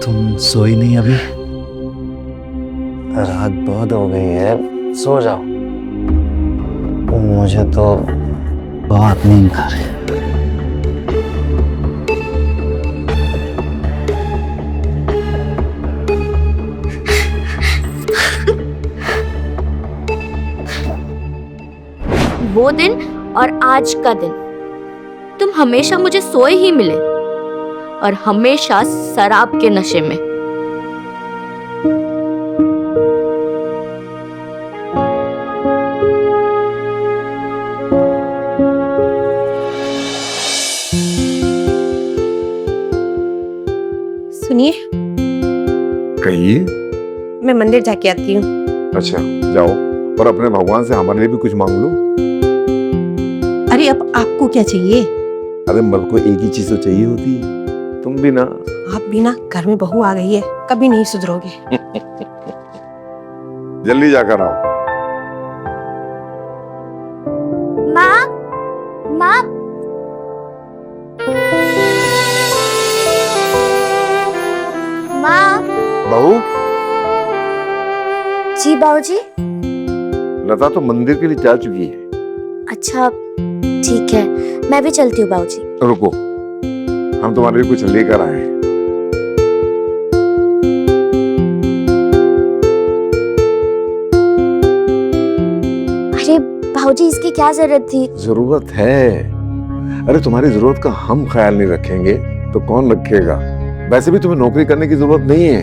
तुम सोई नहीं अभी? रात बहुत हो गई है, सो जाओ। मुझे तो बहुत नींद आ रही है। वो दिन और आज का दिन तुम हमेशा मुझे सोए ही मिले और हमेशा शराब के नशे में। सुनिए, कहिए। मैं मंदिर जाके आती हूँ। अच्छा, जाओ और अपने भगवान से हमारे लिए भी कुछ मांग लो। अरे अब आपको क्या चाहिए? अरे मर्द को एक ही चीज तो चाहिए होती है, तुम भी ना। आप भी ना, घर में बहू आ गई है, कभी नहीं सुधरोगे। जल्दी जाकर आओ। माँ, माँ, माँ। बहू, जी बाबूजी। लता तो मंदिर के लिए जा चुकी है। अच्छा ठीक है, मैं भी चलती हूँ बाबूजी। रुको, हम तुम्हारे लिए कुछ लेकर आए हैं। अरे बाबूजी, इसकी क्या जरूरत थी? जरूरत है। अरे तुम्हारी जरूरत का हम ख्याल नहीं रखेंगे तो कौन रखेगा? वैसे भी तुम्हें नौकरी करने की जरूरत नहीं है।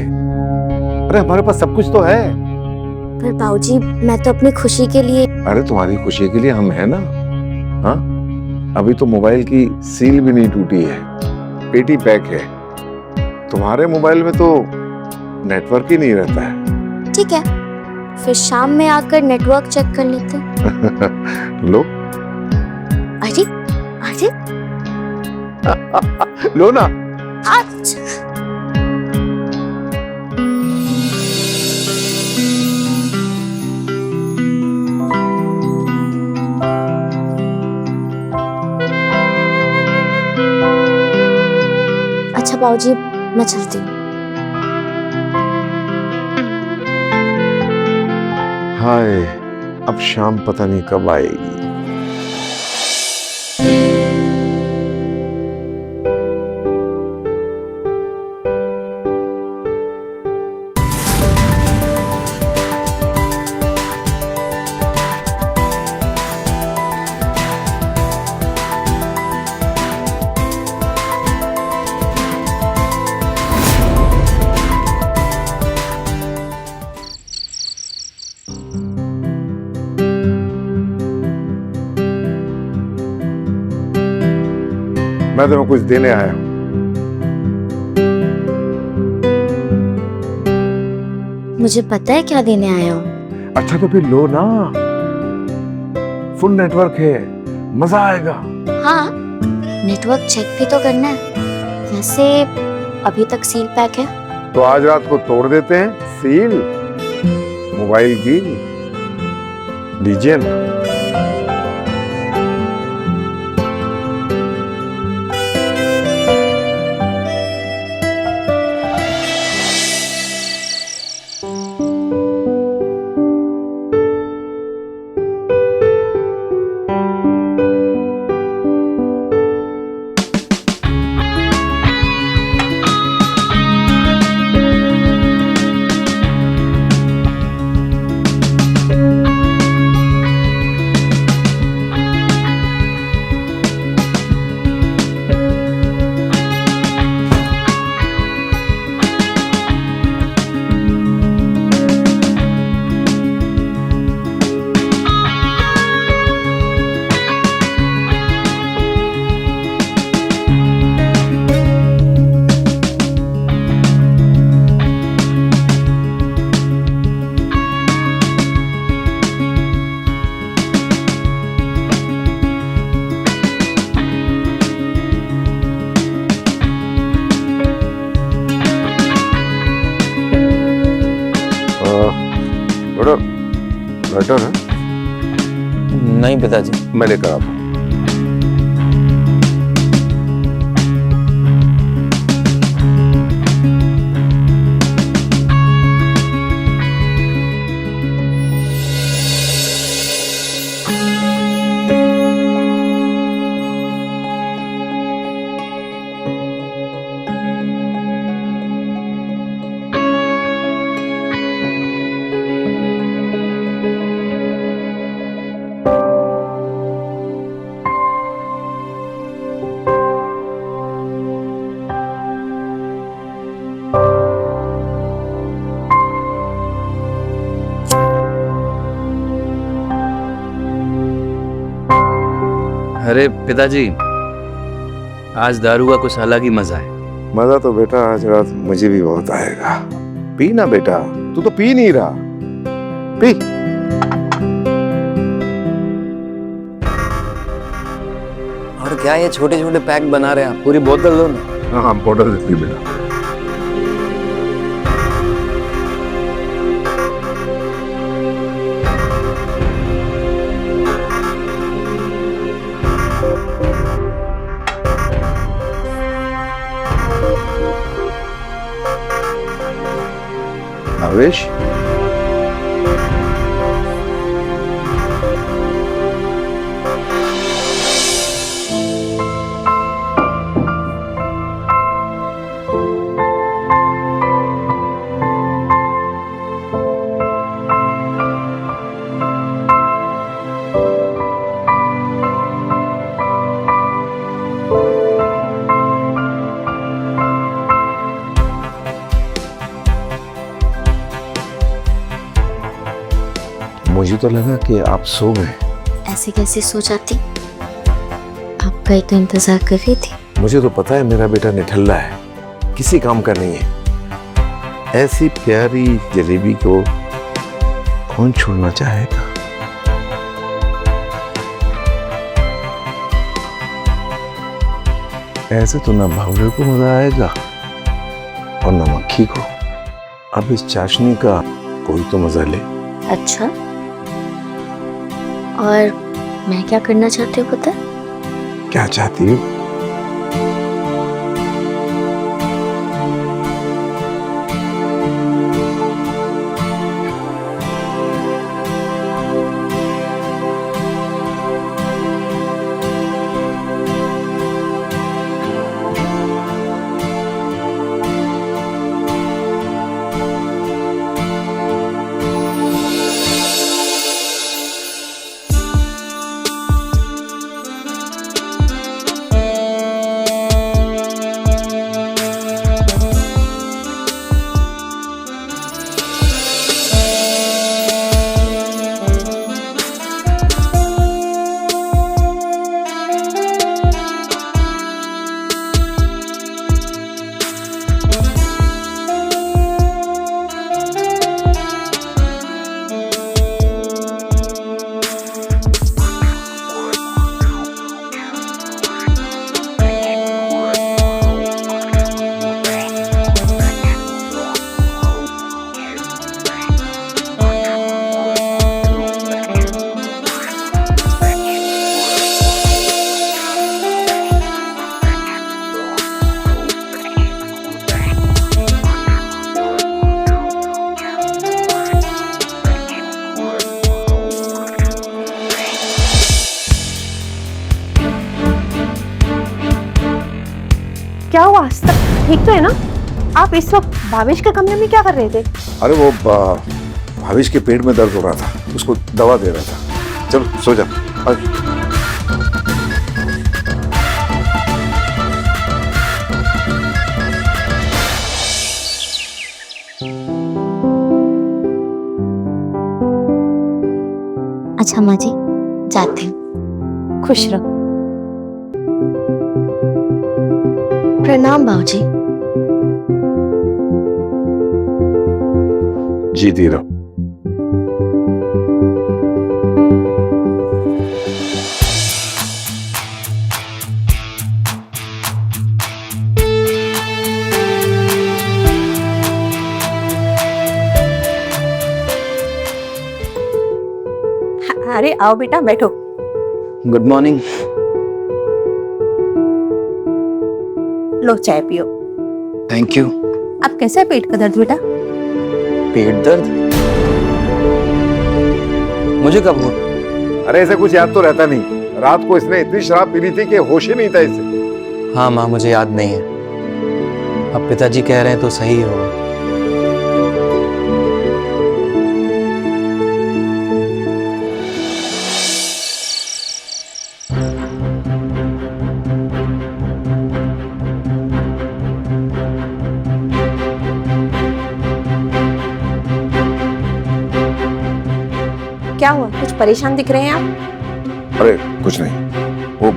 अरे हमारे पास सब कुछ तो है। पर बाबूजी, मैं तो अपनी खुशी के लिए। अरे तुम्हारी खुशी के लिए हम है ना। हाँ, अभी तो मोबाइल की सील भी नहीं टूटी है, पेटी पैक है। तुम्हारे मोबाइल में तो नेटवर्क ही नहीं रहता है। ठीक है, फिर शाम में आकर नेटवर्क चेक कर लेते हैं। लो। अरे अरे लो ना। अच्छा। अच्छा बाबूजी, मैं चलती हूँ। हाय, अब शाम पता नहीं कब आएगी। मैं तुम्हें कुछ देने आया हूं। मुझे पता है क्या देने आया हूँ। अच्छा तो फिर लो ना, फुल नेटवर्क है, मजा आएगा। हाँ, नेटवर्क चेक भी तो करना है। वैसे अभी तक सील पैक है। तो आज रात को तोड़ देते हैं सील मोबाइल की। लीजिए ना। लेटर है? नहीं पिताजी। मैं लेकर आता हूँ। अरे पिताजी, आज दारू का कुछ अलग ही मजा है। मजा तो बेटा आज रात मुझे भी बहुत आएगा। पी ना बेटा, तू तो पी नहीं रहा, पी। और क्या ये छोटे छोटे पैक बना रहे हैं? पूरी बोतल दो ना। हाँ बोतल देती बेटा। आवेश, मुझे तो लगा कि आप सो गए। ऐसे कैसे सो जाती? आपका ही तो इंतजार कर रही थी। मुझे तो पता है मेरा बेटा निठल्ला है, किसी काम का नहीं है। ऐसी प्यारी जलेबी को कौन छोड़ना चाहेगा? ऐसे तो ना भावरे को मजा आएगा और ना मक्खी को। अब इस चाशनी का कोई तो मजा ले। अच्छा, और मैं क्या करना चाहती हूँ पता है? क्या चाहती हो? क्या हुआ? आज तक ठीक तो है ना? आप इस वक्त भावेश के कमरे में क्या कर रहे थे? अरे वो भावेश के पेट में दर्द हो रहा था, उसको दवा दे रहा था। चल सो जा। अच्छा माँ जी, जाते हैं। खुश रहो। प्रणाम बाबूजी। जीती रहो। अरे आओ बेटा, बैठो। Good morning. लो चाय पियो। Thank you. अब कैसा है पेट का दर्द बेटा? पेट दर्द? मुझे कब हुआ? अरे ऐसे कुछ याद तो रहता नहीं। रात को इसने इतनी शराब पी ली थी कि होश ही नहीं था इसे। हाँ माँ, मुझे याद नहीं है। अब पिताजी कह रहे हैं तो सही होगा। क्या हुआ? कुछ परेशान दिख रहे हैं आप? अरे कुछ नहीं। वो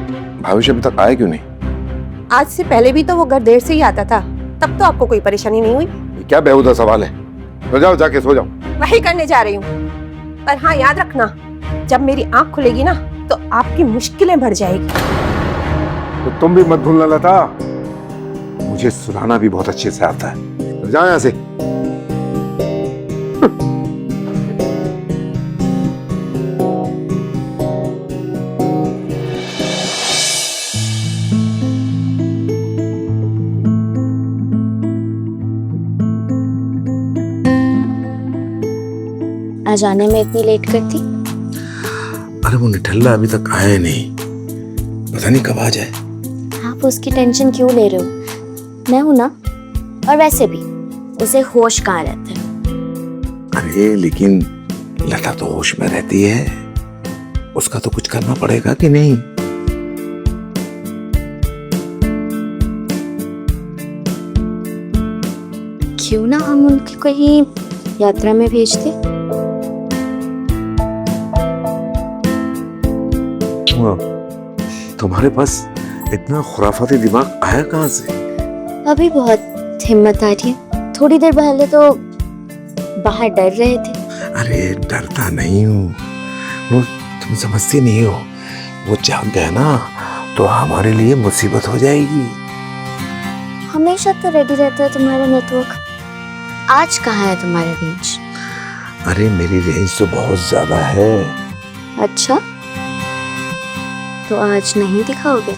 भविष्य अभी तक आया क्यों नहीं? आज से पहले भी तो वो घर देर से ही आता था, तब तो आपको कोई परेशानी नहीं हुई। ये क्या बेहुदा सवाल है? सो जाओ, जाके सो जाओ। वही करने जा रही हूँ, पर हाँ याद रखना, जब मेरी आंख खुलेगी ना तो आपकी मुश्किलें बढ़ जाएगी। तो तुम भी मत भूलना लता, मुझे सुनाना भी बहुत अच्छे से आता है। जाओ यहाँ से। आज आने में इतनी लेट करती? अरे वो निठल्ला अभी तक आया नहीं, पता नहीं कब आ जाए। आप उसकी टेंशन क्यों ले रहे हो? मैं हूं ना। और वैसे भी उसे होश कहाँ रहता है? अरे लेकिन लता तो होश में रहती है, उसका तो कुछ करना पड़ेगा कि नहीं? क्यों ना हम उनकी कहीं यात्रा में भेजते? तुम्हारे पास इतना खुराफाती दिमाग आया कहाँ से? अभी बहुत हिम्मत आ रही है। थोड़ी देर पहले तो बाहर डर रहे थे। अरे डरता नहीं हूँ, वो तुम समझती नहीं हो, वो जाग गया ना तो हमारे लिए मुसीबत हो जाएगी। हमेशा तो रेडी रहता है तुम्हारा नेटवर्क। आज कहाँ है तुम्हारा रेंज? अरे मेरी रेंज तो बहुत ज्यादा है। अच्छा, तो आज नहीं दिखाओगे?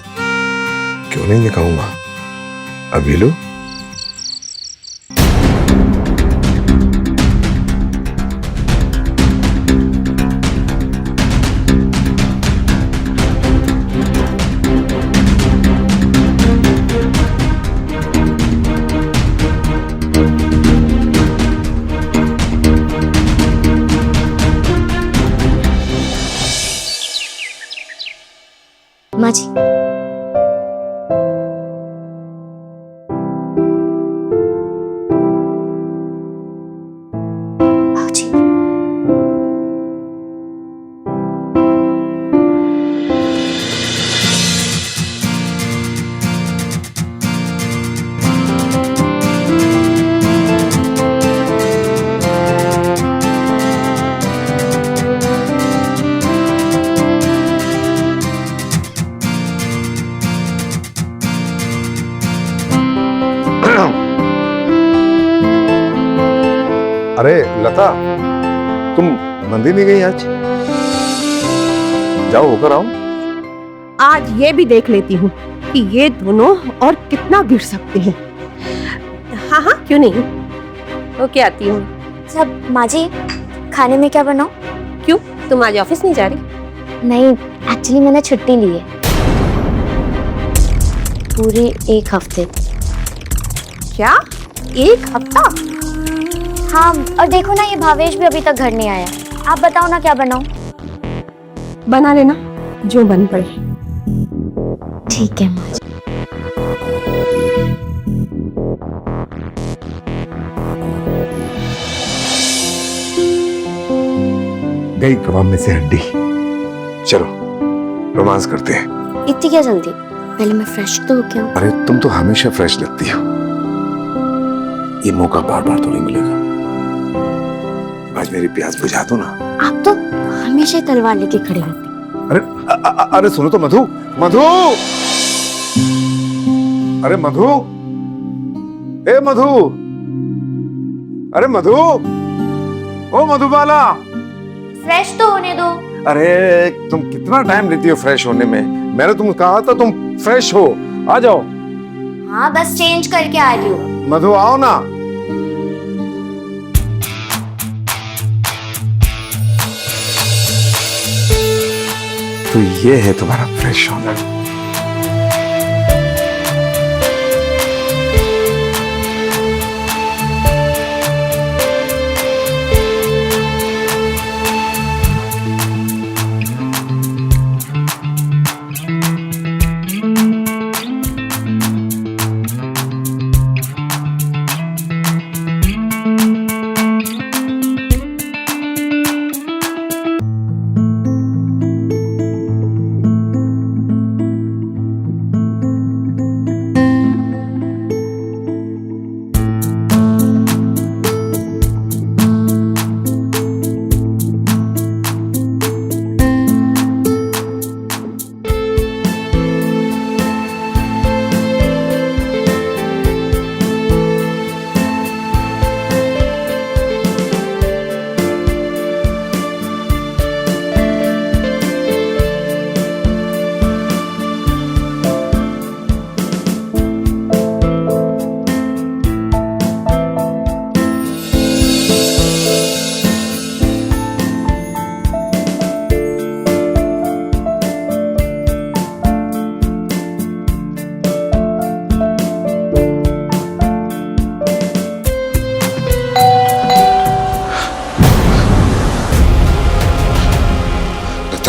क्यों नहीं दिखाऊंगा, अभी लो। माँ जी, आओ जी। अरे लता, तुम मंदिर नहीं गई आज? जाओ होकर आओ। आज ये भी देख लेती हूँ कि ये दोनों और कितना गिर सकते हैं। हाँ हाँ क्यों नहीं, ओके आती हूँ। सब माँ जी, खाने में क्या बनाऊं? क्यों, तुम आज ऑफिस नहीं जा रही? नहीं, एक्चुअली मैंने छुट्टी ली है पूरे 1 हफ्ते। क्या, 1 हफ्ता? हाँ, और देखो ना, ये भावेश भी अभी तक घर नहीं आया। आप बताओ ना क्या बनाऊं? बना लेना जो बन पड़े। ठीक है माँ जी। गई कबाब में से हड्डी। चलो रोमांस करते हैं। इतनी क्या जल्दी? पहले मैं फ्रेश तो हो गया हूँ। अरे तुम तो हमेशा फ्रेश लगती हो, ये मौका बार बार तो नहीं मिलेगा। आज मेरी प्यास बुझा दो ना। आप तो हमेशा ही तलवार लेके खड़े होते। अरे अरे सुनो तो मधु, मधु, अरे मधु, ए मधु, अरे मधु, ओ मधुबाला। फ्रेश तो होने दो। अरे तुम कितना टाइम लेती हो फ्रेश होने में? मैंने तुम कहा था तुम फ्रेश हो, आ जाओ। हाँ, बस चेंज करके आ रही हूँ। मधु आओ ना। तो ये है तुम्हारा फ्रेश होना।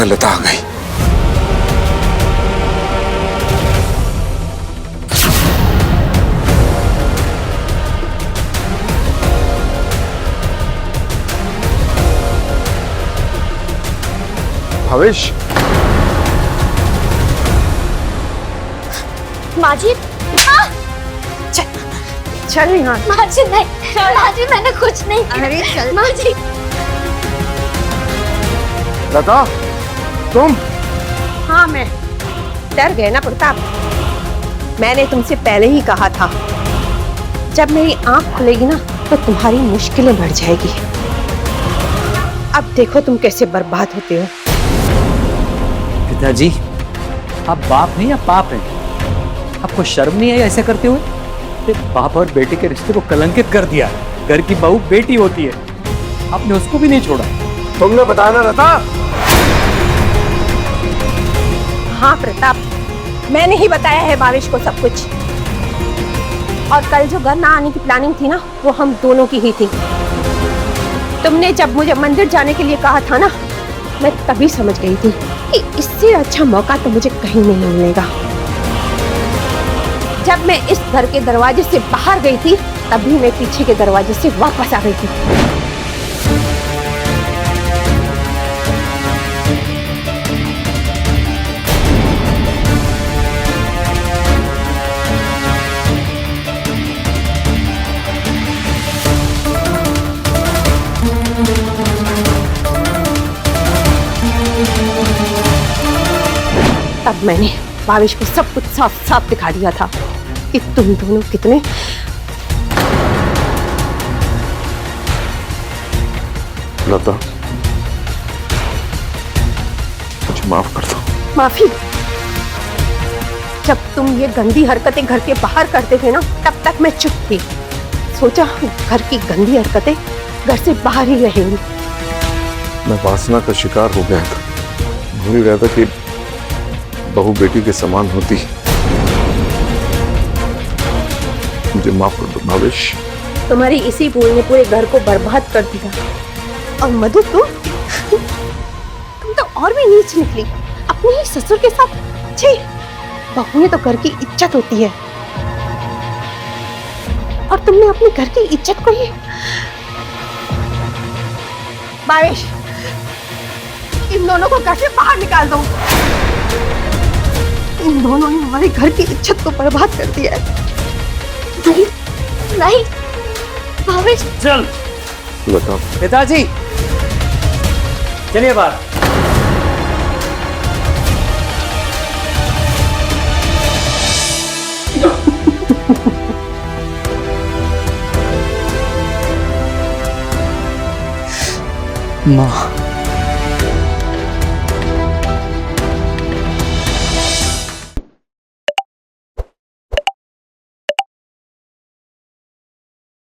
है लता आ गई। भावेश, माजी, चल यहाँ। माजी नहीं, माजी मैंने कुछ नहीं किया। अरे चल। माजी। लता, तुम? हाँ, मैं डर गए ना प्रताप। मैंने तुमसे पहले ही कहा था, जब मेरी आंख खुलेगी ना तो तुम्हारी मुश्किलें बढ़ जाएगी। अब देखो तुम कैसे बर्बाद होते हो। पिताजी, आप बाप नहीं, आप पाप हैं। आपको शर्म नहीं आई ऐसे करते हुए? बाप और बेटे के रिश्ते को कलंकित कर दिया। घर की बहू बेटी होती है, आपने उसको भी नहीं छोड़ा। तुमने बताया ना लता? हाँ प्रताप, मैंने ही बताया है भावेश को सब कुछ। और कल जो घर ना आने की प्लानिंग थी ना, वो हम दोनों की ही थी। तुमने जब मुझे मंदिर जाने के लिए कहा था ना, मैं तभी समझ गई थी कि इससे अच्छा मौका तो मुझे कहीं नहीं मिलेगा। जब मैं इस घर के दरवाजे से बाहर गई थी, तभी मैं पीछे के दरवाजे से वापस आ गई थी। तब मैंने भावेश को सब कुछ साफ साफ दिखा दिया था कि तुम दोनों कितने लता, मुझे माफ कर दो। माफी? जब तुम ये गंदी हरकतें घर के बाहर करते थे ना, तब तक मैं चुप थी। सोचा घर की गंदी हरकतें घर से बाहर ही रहेंगी। मैं वासना का शिकार हो गया था। भूल गया था कि बहू बेटी के समान होती। मुझे माफ कर दो भावेश। तुम्हारी इसी भूल ने पूरे घर को बर्बाद कर दिया। और मधु, तुम तो और भी नीच निकली, अपने ही ससुर के साथ। छी, बहुएं तो घर की इज्जत होती है, और तुमने अपने घर की इज्जत को ही। भावेश, इन दोनों को घर से बाहर निकाल दो। इन दोनों ने हमारे घर की इज्जत को बर्बाद कर दिया है। नहीं, नहीं, भावेश। चल लता, पिताजी, चलिए बाहर। माँ,